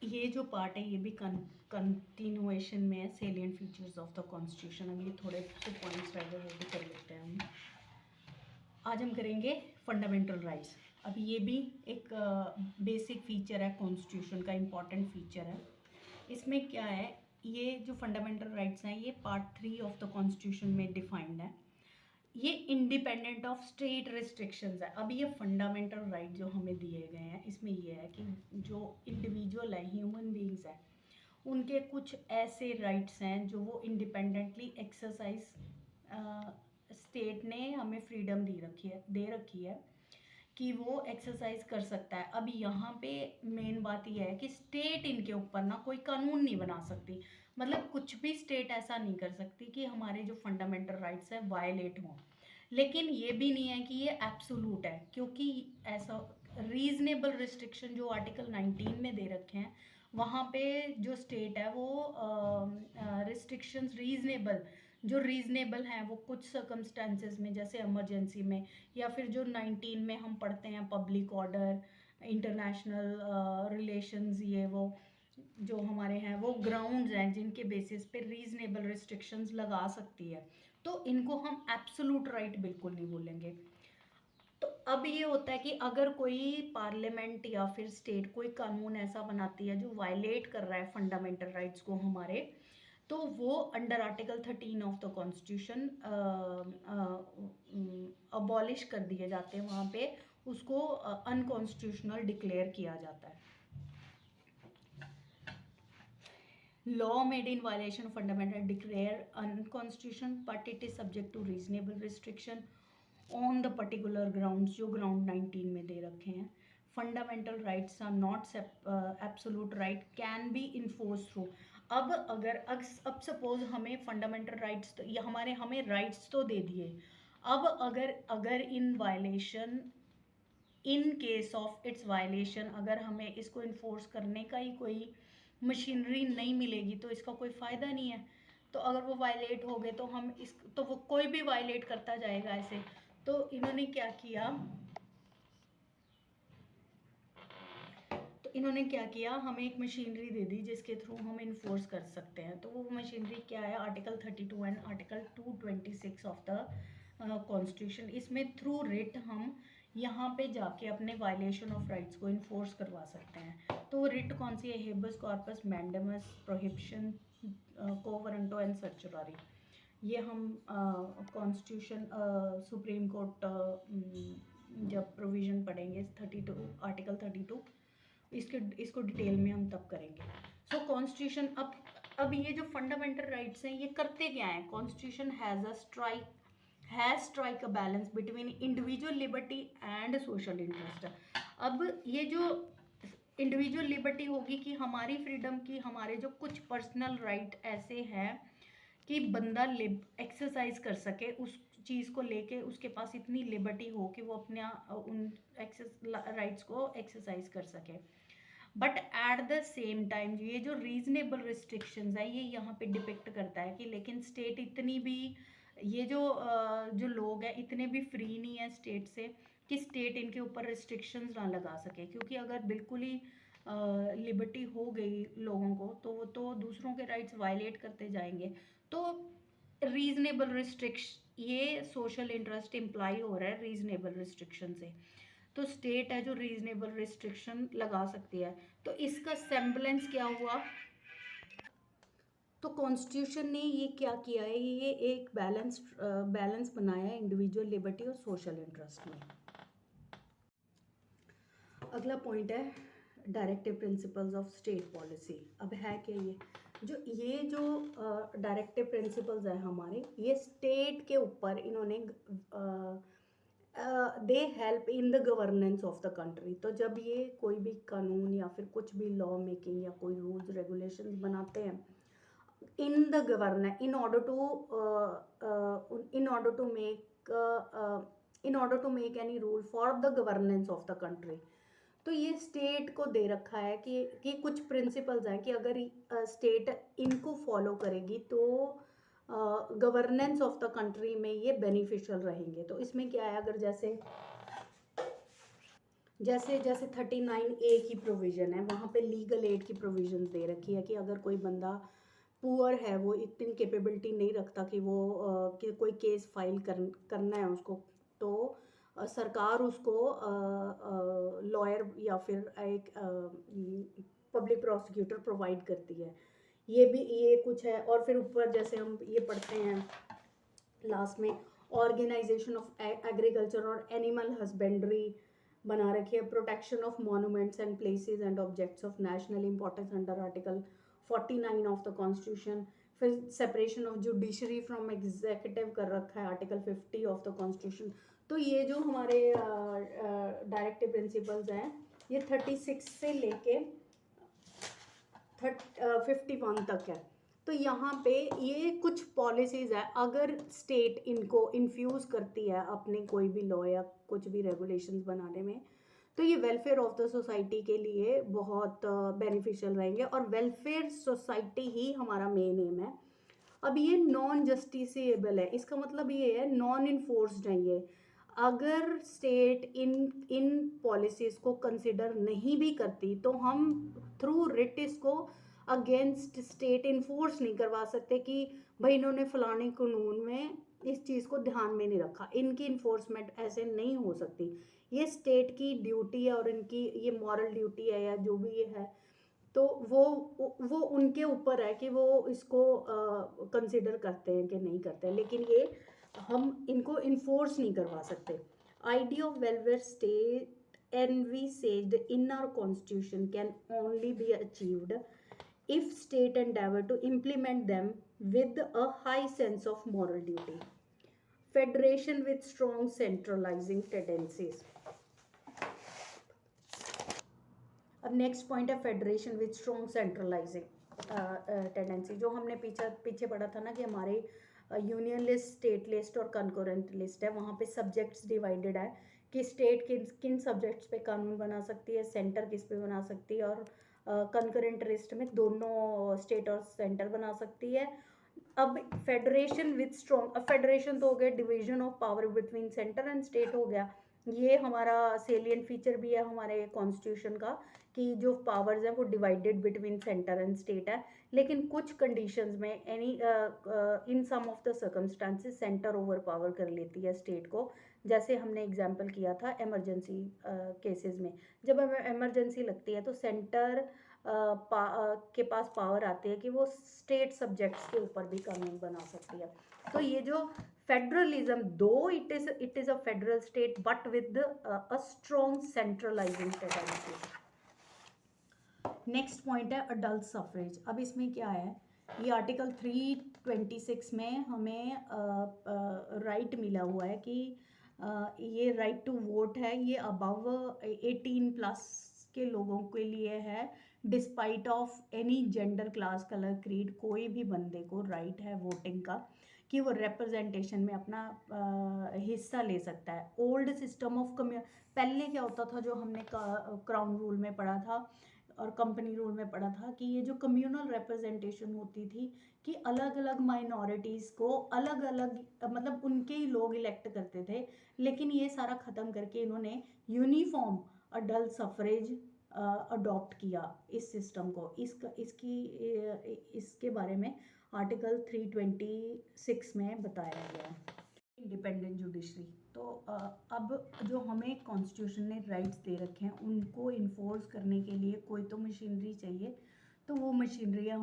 ये जो पार्ट है ये भी कंटिन्यूएशन में है, salient features of the constitution. अब ये थोड़े से पॉइंट्स रह गए, वो भी कर लेते हैं हम। आज हम करेंगे फंडामेंटल राइट्स। अब ये भी एक बेसिक फीचर है कॉन्स्टिट्यूशन का, इम्पॉर्टेंट फीचर है। इसमें क्या है, ये जो फंडामेंटल राइट्स हैं ये पार्ट 3 ऑफ द कॉन्स्टिट्यूशन में डिफाइंड है। ये इंडिपेंडेंट ऑफ स्टेट रिस्ट्रिक्शंस है। अब ये फंडामेंटल राइट जो हमें दिए गए हैं इसमें ये है कि जो इंडिविजुअल है, ह्यूमन बींग्स हैं, उनके कुछ ऐसे राइट्स हैं जो वो इंडिपेंडेंटली एक्सरसाइज स्टेट ने हमें फ्रीडम दे रखी है कि वो एक्सरसाइज कर सकता है। अब यहाँ पे मेन बात यह है कि स्टेट इनके ऊपर ना कोई कानून नहीं बना सकती। मतलब कुछ भी स्टेट ऐसा नहीं कर सकती कि हमारे जो फंडामेंटल राइट्स है वायलेट हों। लेकिन ये भी नहीं है कि ये एब्सोलूट है, क्योंकि ऐसा रीजनेबल रिस्ट्रिक्शन जो आर्टिकल 19 में दे रखे हैं, वहाँ पे जो स्टेट है वो रिस्ट्रिक्शंस रीजनेबल हैं वो कुछ सर्कमस्टेंसेस में, जैसे इमरजेंसी में, या फिर जो 19 में हम पढ़ते हैं पब्लिक ऑर्डर, इंटरनेशनल रिलेशंस, ये वो जो हमारे हैं वो ग्राउंड्स हैं जिनके बेसिस पे रीजनेबल रिस्ट्रिक्शंस लगा सकती है। तो इनको हम एब्सोलूट राइट बिल्कुल नहीं बोलेंगे। तो अब ये होता है कि अगर कोई पार्लियामेंट या फिर स्टेट कोई कानून ऐसा बनाती है जो वायलेट कर रहा है फंडामेंटल राइट्स को हमारे, तो वो under article 13 of the constitution abolish कर दिए जाते हैं। वहाँ पे उसको अनकॉन्स्टिट्यूशनल डिक्लेयर किया जाता है। Law made in violation of fundamental declare unconstitutional, but it is subject to reasonable restriction on the particular grounds जो ground 19 में दे रखे हैं। Fundamental rights are not absolute right, can be enforced through। अब suppose हमें fundamental rights तो ये हमें rights तो दे दिए। अब अगर in violation, in case of its violation, अगर हमें इसको इन्फोर्स करने का ही कोई मशीनरी नहीं मिलेगी तो इसका कोई फ़ायदा नहीं है। तो अगर वो वायलेट हो गए तो हम इस तो वो कोई भी वायलेट करता जाएगा ऐसे। तो इन्होंने क्या किया, हमें एक मशीनरी दे दी जिसके थ्रू हम इन्फोर्स कर सकते हैं। तो वो मशीनरी क्या है, article 32 and article 226 of the constitution. इसमें थ्रू रिट हम यहाँ पे जाके अपने वायलेशन ऑफ राइट्स को इन्फोर्स करवा सकते हैं। तो वो रिट कौन सी है, habeas corpus mandamus prohibition quo warranto and certiorari. ये हम कॉन्स्टिट्यूशन सुप्रीम कोर्ट जब प्रोविज़न पढ़ेंगे 32 आर्टिकल 32, इसको डिटेल में हम तब करेंगे। सो कॉन्स्टिट्यूशन, अब ये जो फंडामेंटल राइट्स हैं ये करते क्या हैं, constitution has strike a balance between individual liberty and social interest. अब ये जो इंडिविजुअल लिबर्टी होगी कि हमारी फ्रीडम की, हमारे जो कुछ पर्सनल राइट ऐसे हैं कि बंदा एक्सरसाइज कर सके उस चीज़ को लेके, उसके पास इतनी लिबर्टी हो कि वो अपने उन राइट्स को एक्सरसाइज कर सके। But at the same time ये जो रीजनेबल रिस्ट्रिक्शंस है ये यहाँ पे डिपिक्ट करता है कि लेकिन स्टेट इतनी भी, ये जो लोग हैं इतने भी फ्री नहीं है स्टेट से कि स्टेट इनके ऊपर रिस्ट्रिक्शंस ना लगा सके। क्योंकि अगर बिल्कुल ही लिबर्टी हो गई लोगों को तो वो तो दूसरों के राइट्स वायलेट करते जाएंगे। तो रीजनेबल रिस्ट्रिक्शन, ये सोशल इंटरेस्ट इम्प्लाई हो रहा है रीजनेबल रिस्ट्रिक्शन से। तो स्टेट है जो रीजनेबल रिस्ट्रिक्शन लगा सकती है। तो इसका सेम्बलेंस क्या हुआ, तो कॉन्स्टिट्यूशन ने ये क्या किया है, ये एक बैलेंस बनाया है इंडिविजुअल लिबर्टी और सोशल इंटरेस्ट में। अगला पॉइंट है directive principles of state policy. अब है क्या ये जो डायरेक्टिव प्रिंसिपल्स है हमारे, ये स्टेट के ऊपर इन्होंने they help in the governance of the country. तो जब ये कोई भी कानून या फिर कुछ भी लॉ मेकिंग या कोई रूल्स रेगुलेशंस बनाते हैं in the governance, in order to make any rule for the governance of the country। तो ये स्टेट को दे रखा है कि कुछ प्रिंसिपल्स हैं कि अगर स्टेट इनको फॉलो करेगी तो गवर्नेंस ऑफ द कंट्री में ये बेनिफिशियल रहेंगे। तो इसमें क्या है, अगर जैसे जैसे जैसे 39A की प्रोविज़न है, वहाँ पे लीगल एड की प्रोविज़न दे रखी है कि अगर कोई बंदा पुअर है, वो इतनी कैपेबिलिटी नहीं रखता कि वो कि कोई केस फाइल करना है उसको, तो सरकार उसको लॉयर या फिर एक पब्लिक प्रोसिक्यूटर प्रोवाइड करती है। ये भी ये कुछ है। और फिर ऊपर जैसे हम ये पढ़ते हैं लास्ट में, ऑर्गेनाइजेशन ऑफ एग्रीकल्चर और एनिमल हस्बेंड्री बना रखी है, protection of monuments and places and objects of national importance under article 49 of the constitution. फिर separation of judiciary from executive कर रखा है आर्टिकल 50 ऑफ द कॉन्स्टिट्यूशन। तो ये जो हमारे डायरेक्टिव प्रिंसिपल्स हैं, ये 36 से लेके 51 तक है। तो यहाँ पे ये कुछ पॉलिसीज़ है, अगर स्टेट इनको इन्फ्यूज़ करती है अपने कोई भी लॉ या कुछ भी रेगुलेशंस बनाने में, तो ये वेलफेयर ऑफ द सोसाइटी के लिए बहुत बेनिफिशियल रहेंगे, और वेलफेयर सोसाइटी ही हमारा मेन एम है। अब ये नॉन जस्टिसेबल है, इसका मतलब ये है नॉन इन्फोर्स्ड है ये। अगर स्टेट इन इन पॉलिसीज़ को कंसिडर नहीं भी करती, तो हम थ्रू रिट इसको अगेंस्ट स्टेट इन्फोर्स नहीं करवा सकते कि भाई इन्होंने फलाने कानून में इस चीज़ को ध्यान में नहीं रखा। इनकी इन्फोर्समेंट ऐसे नहीं हो सकती। ये स्टेट की ड्यूटी है, और इनकी ये मॉरल ड्यूटी है या जो भी ये है, तो वो उनके ऊपर है कि वो इसको कंसिडर करते हैं कि नहीं करते हैं। लेकिन ये हम इनको इन्फोर्स नहीं करवा सकते। Idea of welfare state and we said in our constitution can only be achieved if state endeavor to implement them with a high sense of moral duty. Federation with strong centralizing tendencies. अब next point है federation with strong centralising tendency. जो हमने पीछे पढ़ा था ना कि हमारे यूनियन लिस्ट, स्टेट लिस्ट और कंकरेंट लिस्ट है, वहाँ पे सब्जेक्ट्स डिवाइडेड है कि स्टेट किन सब्जेक्ट्स पे कानून बना सकती है, सेंटर किस पे बना सकती है, और कंकरेंट लिस्ट में दोनों स्टेट और सेंटर बना सकती है। अब फेडरेशन विद स्ट्रॉन्ग, अब फेडरेशन तो हो गया division of power between centre and state हो गया। ये हमारा सेलियंट फीचर भी है हमारे कॉन्स्टिट्यूशन का कि जो पावर्स हैं वो divided between centre and state है। लेकिन कुछ कंडीशंस में any in some of the circumstances centre overpower कर लेती है स्टेट को। जैसे हमने एग्जांपल किया था इमरजेंसी केसेस में, जब हमें इमरजेंसी लगती है तो सेंटर के पास पावर आती है कि वो स्टेट सब्जेक्ट्स के ऊपर भी कानून बना सकती है। तो ये जो फेडरलिज्म, दो it is a federal state but with a strong centralising tendency. Next point है अडल्ट सफरेज। अब इसमें क्या है, ये आर्टिकल 326 में हमें राइट मिला हुआ है कि ये राइट टू वोट है, ये अबव 18+ के लोगों के लिए है, despite of any gender, class, colour, creed. कोई भी बंदे को राइट है वोटिंग का कि वो रिप्रेजेंटेशन में अपना हिस्सा ले सकता है। ओल्ड सिस्टम ऑफ पहले क्या होता था, जो हमने क्राउन रूल में पढ़ा था और कंपनी रूल में पढ़ा था, कि ये जो कम्युनल रिप्रेजेंटेशन होती थी कि अलग अलग माइनॉरिटीज़ को अलग अलग मतलब उनके ही लोग इलेक्ट करते थे। लेकिन ये सारा ख़त्म करके इन्होंने यूनिफॉर्म अडल्ट सफरेज अडॉप्ट किया इस सिस्टम को। इसके बारे में आर्टिकल 326 में बताया गया है। इंडिपेंडेंट जुडिशरी, तो अब जो हमें कॉन्स्टिट्यूशन ने राइट्स दे रखे हैं उनको इन्फोर्स करने के लिए कोई तो मशीनरी चाहिए, तो वो मशीनरी है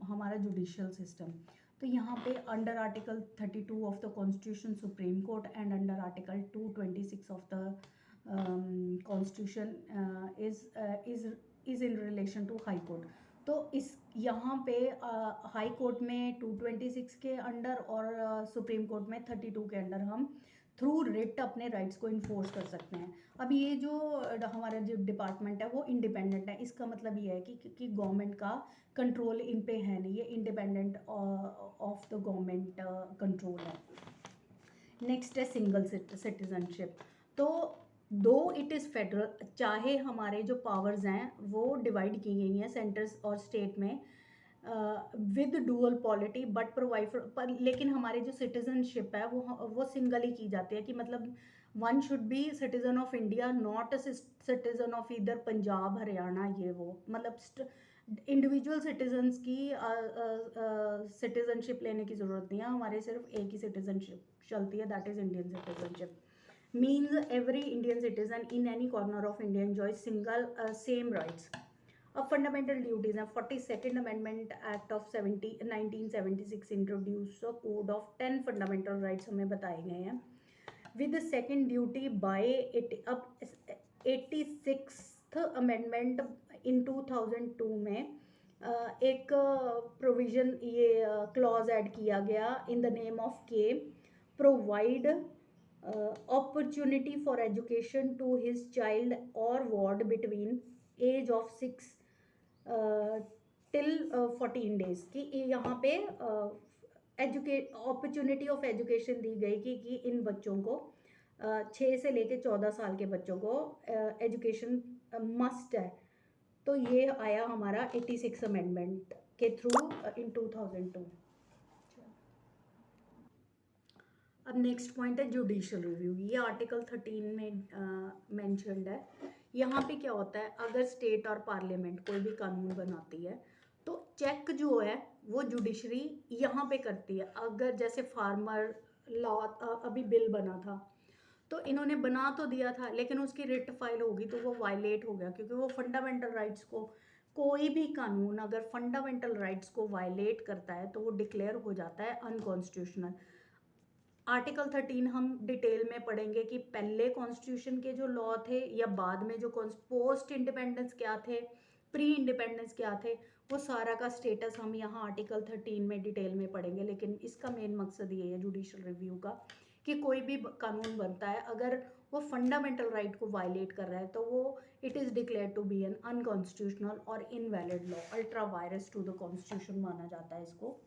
हमारा जुडिशियल सिस्टम। तो यहाँ पे under article 32 of the constitution supreme Court and under article 226 of the constitution is in relation to high court. तो इस यहाँ पे हाई कोर्ट में 226 के अंडर और सुप्रीम कोर्ट में 32 के अंडर हम थ्रू रिट अपने राइट्स को इन्फोर्स कर सकते हैं। अब ये जो हमारा जो डिपार्टमेंट है वो इंडिपेंडेंट है। इसका मतलब ये है कि गवर्नमेंट का कंट्रोल इन पे है नहीं, ये independent of the government control है। नेक्स्ट है सिंगल सिटीजनशिप। तो दो इट इज़ फेडरल, चाहे हमारे जो पावर्स हैं वो डिवाइड की गई हैं सेंटर्स और स्टेट में with dual polity but provide पर, लेकिन हमारे जो सिटीजनशिप है वो सिंगल ही की जाती है कि मतलब one should be citizen of India, not a citizen of इधर पंजाब हरियाणा ये वो, मतलब इंडिविजुअल सिटीजन्स की सिटीजनशिप लेने की ज़रूरत नहीं है, हमारे सिर्फ एक ही सिटीजनशिप चलती है, that is Indian citizenship. Means every Indian citizen in any corner of India enjoy single same rights. अब फंडामेंटल ड्यूटीज हैं, 42nd amendment act of 1976 introduce a code of 10 fundamental rights हमें बताए गए हैं। विद सेकेंड ड्यूटी बाय अब 86th amendment in 2002 में एक provision ये क्लॉज ऐड किया गया इन द नेम ऑफ के, provide opportunity for education to his child or ward between age of 6 till 14 days कि यहाँ पे अपॉर्चुनिटी ऑफ एजुकेशन दी गई कि इन बच्चों को 6 से लेके 14 साल के बच्चों को एजुकेशन मस्ट है। तो ये आया हमारा 86 अमेंडमेंट के थ्रू इन 2002। अब नेक्स्ट पॉइंट है जुडिशियल रिव्यू। ये आर्टिकल 13 में मेंशन्ड है। यहाँ पे क्या होता है, अगर स्टेट और पार्लियामेंट कोई भी कानून बनाती है तो चेक जो है वो जुडिशरी यहाँ पे करती है। अगर जैसे फार्मर लॉ अभी बिल बना था तो इन्होंने बना तो दिया था लेकिन उसकी रिट फाइल होगी तो वो वायलेट हो गया, क्योंकि वो फंडामेंटल राइट्स को, कोई भी कानून अगर फंडामेंटल राइट्स को वायलेट करता है तो वो डिक्लेयर हो जाता है अनकॉन्स्टिट्यूशनल। आर्टिकल 13 हम डिटेल में पढ़ेंगे कि पहले कॉन्स्टिट्यूशन के जो लॉ थे या बाद में जो पोस्ट इंडिपेंडेंस क्या थे, प्री इंडिपेंडेंस क्या थे, वो सारा का स्टेटस हम यहाँ आर्टिकल 13 में डिटेल में पढ़ेंगे। लेकिन इसका मेन मकसद ये है जुडिशियल रिव्यू का कि कोई भी कानून बनता है अगर वो फंडामेंटल राइट को वायलेट कर रहा है तो वो it is declare to be an unconstitutional और invalid law, ultra vires to the constitution माना जाता है इसको।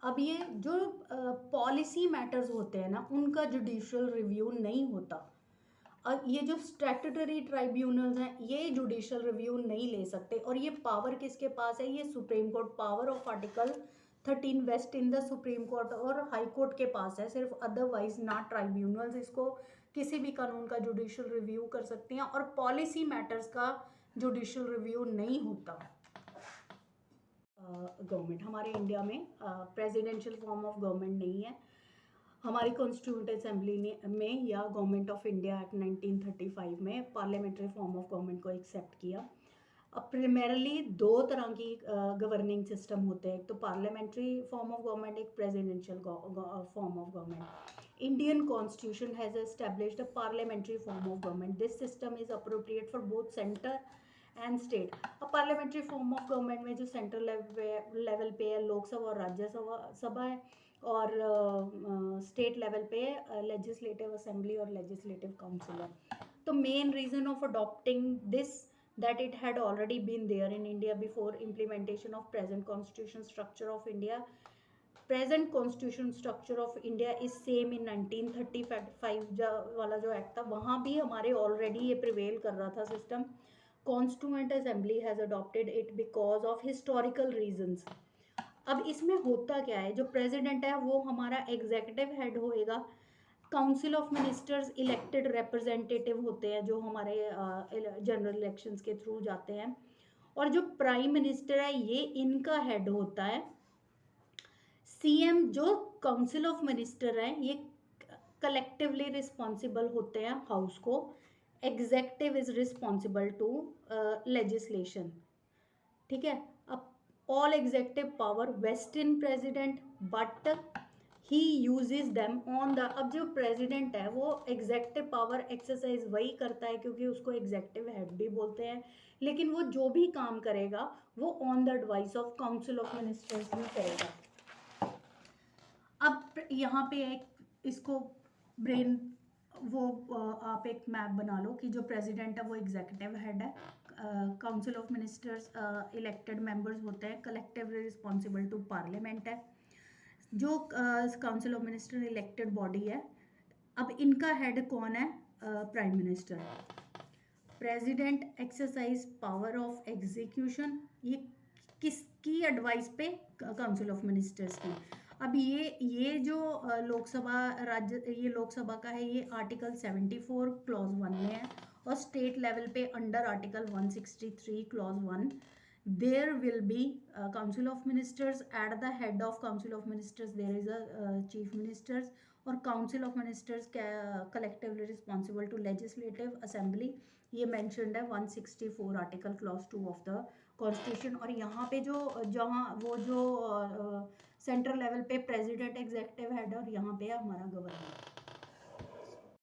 अब ये जो पॉलिसी मैटर्स होते हैं ना उनका जुडिशियल रिव्यू नहीं होता। और ये जो स्टैट्यूटरी ट्राइब्यूनल्स हैं ये जुडिशियल रिव्यू नहीं ले सकते, और ये पावर किसके पास है, ये Supreme Court, power of article 13 vest in the Supreme Court और हाई कोर्ट के पास है सिर्फ, अदरवाइज नॉट ट्राइब्यूनल्स इसको किसी भी कानून का जुडिशियल रिव्यू कर सकती हैं, और पॉलिसी मैटर्स का जुडिशियल रिव्यू नहीं होता। गवर्नमेंट हमारे इंडिया में प्रेसिडेंशियल फॉर्म ऑफ गवर्नमेंट नहीं है। हमारी कॉन्स्टिट्यूंट असेंबली में या गवर्नमेंट ऑफ इंडिया एक्ट 1935 में पार्लियामेंट्री फॉर्म ऑफ गवर्नमेंट को एक्सेप्ट किया। अब प्राइमरली दो तरह की गवर्निंग सिस्टम होते हैं, एक तो पार्लियामेंट्री फॉर्म ऑफ गवर्नमेंट, एक presidential form of government. Indian constitution has established a parliamentary form of government. This system is appropriate for both centre and state. अब पार्लियामेंट्री फॉर्म ऑफ गवर्नमेंट में जो central level पे है लोकसभा और राज्यसभा है, और state level पे लेजिस्लेटिव असेंबली और लेजिस्लेटिव काउंसिल है। तो main reason of adopting this that it had already been there in India before implementation of present constitution structure of India. Present constitution structure of India is same in 1935 वाला जो act था वहाँ भी हमारे already ये prevail कर रहा था system. Constituent assembly has adopted it because of historical reasons. अब इसमें होता क्या है, जो प्रेसिडेंट है वो हमारा एग्जीक्यूटिव हेड होएगा, council of ministers elected representative होते हैं जो हमारे जनरल इलेक्शंस के थ्रू जाते हैं, और जो प्राइम मिनिस्टर है ये इनका हेड होता है। सीएम जो काउंसिल ऑफ मिनिस्टर है ये कलेक्टिवली रिस्पॉन्सिबल होते हैं हाउस को। Executive is responsible to legislation, ठीक है। अब all executive power vest in president but he uses them on the, अब जो प्रेसिडेंट है वो एग्जेक्टिव पावर एक्सरसाइज वही करता है क्योंकि उसको एग्जेक्टिव हेड भी बोलते हैं, लेकिन वो जो भी काम करेगा वो on the advice of council of ministers ही करेगा। अब यहाँ पे एक इसको ब्रेन वो आप एक मैप बना लो कि जो प्रेसिडेंट है वो एग्जीक्यूटिव हेड है, council of ministers elected members होते हैं, कलेक्टिवली रिस्पॉन्सिबल टू पार्लियामेंट है, जो council of minister elected body है। अब इनका हेड कौन है, prime minister. President exercise power of execution, ये किसकी एडवाइस पे, काउंसिल ऑफ मिनिस्टर्स की। अब ये जो लोकसभा राज्य ये लोकसभा का है, ये आर्टिकल 74 क्लॉज 1 में है, और स्टेट लेवल पे under article 163 clause 1 there will be council of ministers. At the head of council of ministers there is a chief ministers, और council of ministers collectively responsible to legislative assembly. ये mentioned है 164 article clause 2 of the constitution. और यहाँ पे जो जहाँ वो जो सेंट्रल लेवल पे प्रेसिडेंट एग्जीक्यूटिव हेड, और यहाँ पे है हमारा गवर्नर।